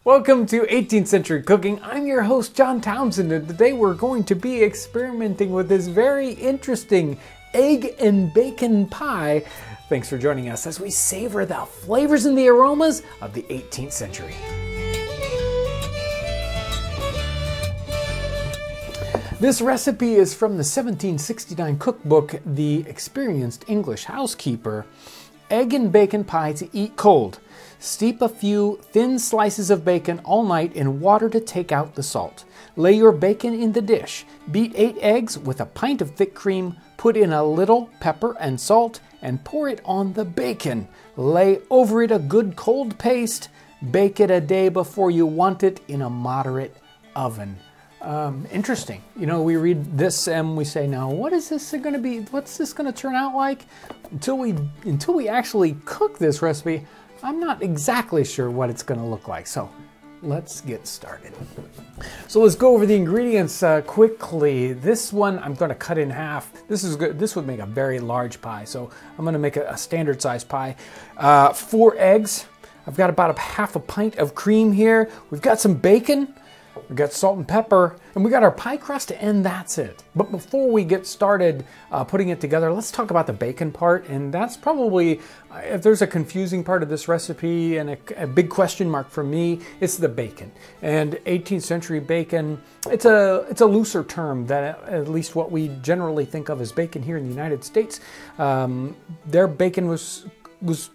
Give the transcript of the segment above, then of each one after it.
Welcome to 18th Century Cooking. I'm your host, John Townsend, and today we're going to be experimenting with this very interesting egg and bacon pie. Thanks for joining us as we savor the flavors and the aromas of the 18th century. This recipe is from the 1769 cookbook, The Experienced English Housekeeper. Egg and bacon pie to eat cold. Steep a few thin slices of bacon all night in water to take out the salt. Lay your bacon in the dish. Beat 8 eggs with a pint of thick cream. Put in a little pepper and salt and pour it on the bacon. Lay over it a good cold paste. Bake it a day before you want it in a moderate oven. Interesting. You know, we read this and we say, now, what is this going to be? What's this going to turn out like? Until we actually cook this recipe, I'm not exactly sure what it's going to look like. So let's get started. So let's go over the ingredients quickly. This one I'm going to cut in half. This is good. This would make a very large pie. So I'm going to make a standard size pie. 4 eggs. I've got about half a pint of cream here. We've got some bacon. We've got salt and pepper, and we got our pie crust, and that's it. But before we get started putting it together, let's talk about the bacon part. And that's probably, if there's a confusing part of this recipe and a big question mark for me, it's the bacon. And 18th century bacon, it's a looser term than at least what we generally think of as bacon here in the United States. Their bacon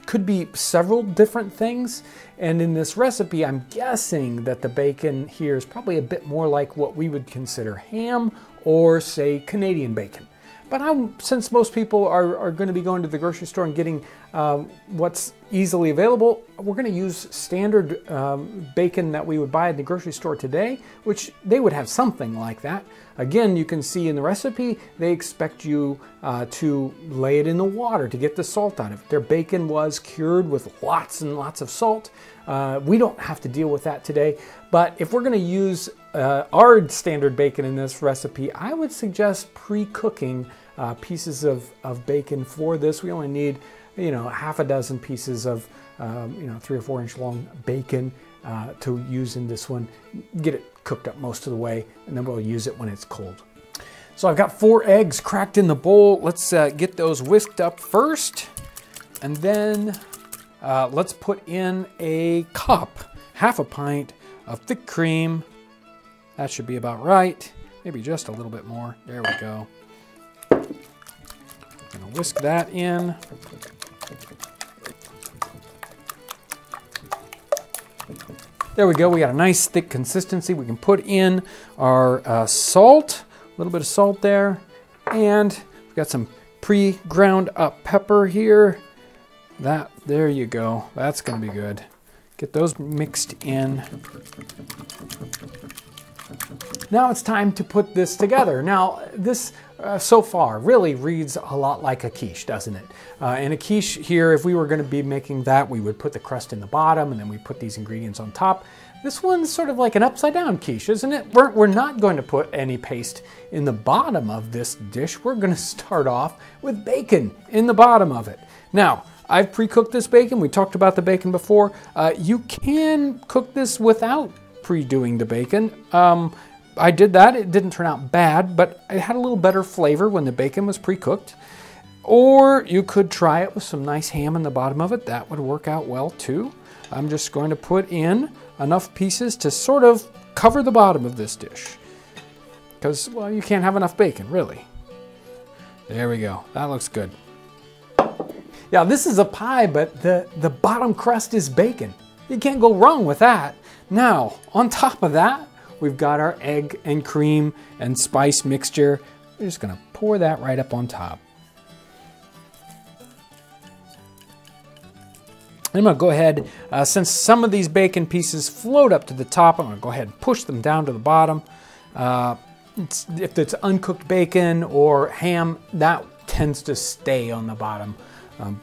could be several different things, and in this recipe I'm guessing that the bacon here is probably a bit more like what we would consider ham or say Canadian bacon. But since most people are going to be going to the grocery store and getting what's easily available, we're going to use standard bacon that we would buy at the grocery store today, which they would have something like that. Again, you can see in the recipe, they expect you to lay it in the water to get the salt out of it. Their bacon was cured with lots and lots of salt. We don't have to deal with that today, but if we're going to use our standard bacon in this recipe, I would suggest pre-cooking pieces of bacon for this. We only need, half a dozen pieces of, 3 or 4 inch long bacon to use in this one. Get it cooked up most of the way, and then we'll use it when it's cold. So I've got 4 eggs cracked in the bowl. Let's get those whisked up first, and then let's put in a cup, half a pint of thick cream. That should be about right. Maybe just a little bit more. There we go. Gonna whisk that in. There we go. We got a nice thick consistency. We can put in our salt, a little bit of salt there, and we've got some pre-ground up pepper here. There you go. That's gonna be good. Get those mixed in. Now it's time to put this together. Now this so far really reads a lot like a quiche, doesn't it? In a quiche here, if we were going to be making that, we would put the crust in the bottom and then we put these ingredients on top. This one's sort of like an upside down quiche, isn't it? We're not going to put any paste in the bottom of this dish. We're going to start off with bacon in the bottom of it. Now, I've pre-cooked this bacon. We talked about the bacon before. You can cook this without pre-doing the bacon. I did that. It didn't turn out bad, but it had a little better flavor when the bacon was pre-cooked. Or you could try it with some nice ham in the bottom of it. That would work out well too. I'm just going to put in enough pieces to sort of cover the bottom of this dish. Because, well, you can't have enough bacon, really. There we go. That looks good. Yeah, this is a pie, but the bottom crust is bacon. You can't go wrong with that. Now, on top of that, we've got our egg and cream and spice mixture. We're just gonna pour that right up on top. I'm gonna go ahead, since some of these bacon pieces float up to the top, I'm gonna go ahead and push them down to the bottom. If it's uncooked bacon or ham, that tends to stay on the bottom.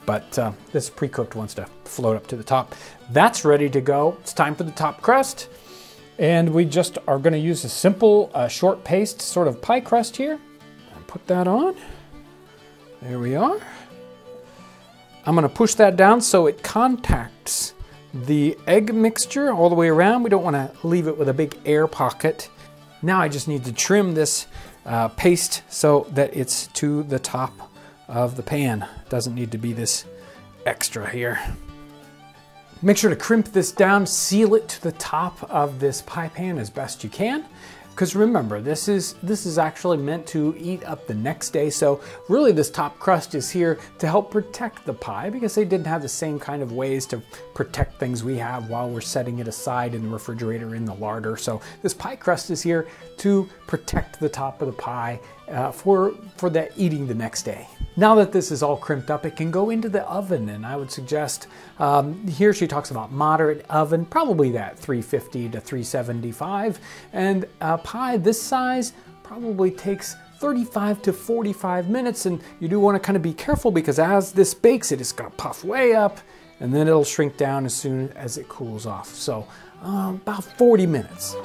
But this pre-cooked wants to float up to the top. That's ready to go. It's time for the top crust. And we just are going to use a simple short paste sort of pie crust here. And put that on. There we are. I'm going to push that down so it contacts the egg mixture all the way around. We don't want to leave it with a big air pocket. Now I just need to trim this paste so that it's to the top of the pan. It doesn't need to be this extra here. Make sure to crimp this down, seal it to the top of this pie pan as best you can. Because remember, this is actually meant to eat up the next day. So really this top crust is here to help protect the pie, because they didn't have the same kind of ways to protect things we have while we're setting it aside in the refrigerator in the larder. So this pie crust is here to protect the top of the pie for that eating the next day. Now that this is all crimped up, it can go into the oven, and I would suggest, here she talks about moderate oven, probably that 350 to 375, and a pie this size probably takes 35 to 45 minutes, and you do want to kind of be careful, because as this bakes, it is going to puff way up, and then it'll shrink down as soon as it cools off. So about 40 minutes.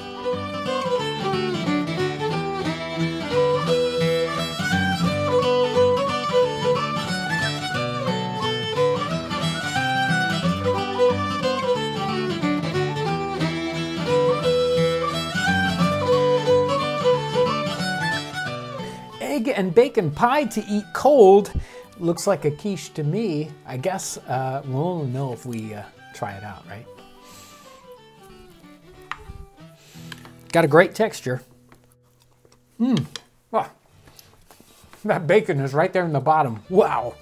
Egg and bacon pie to eat cold. Looks like a quiche to me. I guess we'll know if we try it out, right? Got a great texture. Oh, that bacon is right there in the bottom. Wow.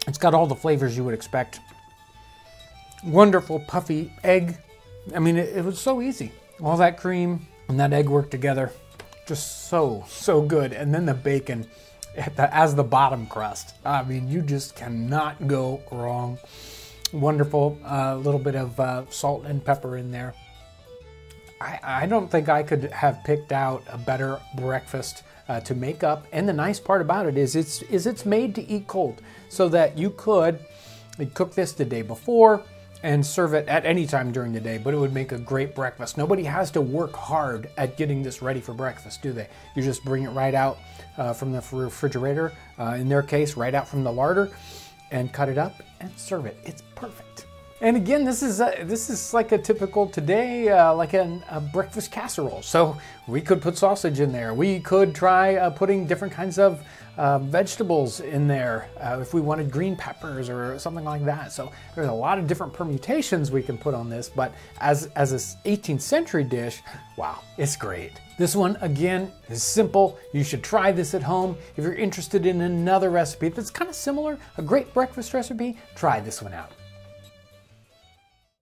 It's got all the flavors you would expect. Wonderful puffy egg. I mean, it was so easy. All that cream and that egg worked together. Just so good. And then the bacon as the bottom crust. I mean, you just cannot go wrong. Wonderful. A little bit of salt and pepper in there. I don't think I could have picked out a better breakfast to make up. And the nice part about it is it's made to eat cold, so that you could cook this the day before and serve it at any time during the day, but it would make a great breakfast. Nobody has to work hard at getting this ready for breakfast, do they? You just bring it right out from the refrigerator, in their case, right out from the larder, and cut it up and serve it. It's perfect. And again, this is like a typical today, like a breakfast casserole. So we could put sausage in there. We could try putting different kinds of vegetables in there if we wanted green peppers or something like that. So there's a lot of different permutations we can put on this, but as an 18th century dish, wow, it's great. This one, again, is simple. You should try this at home. If you're interested in another recipe that's kind of similar, a great breakfast recipe, try this one out.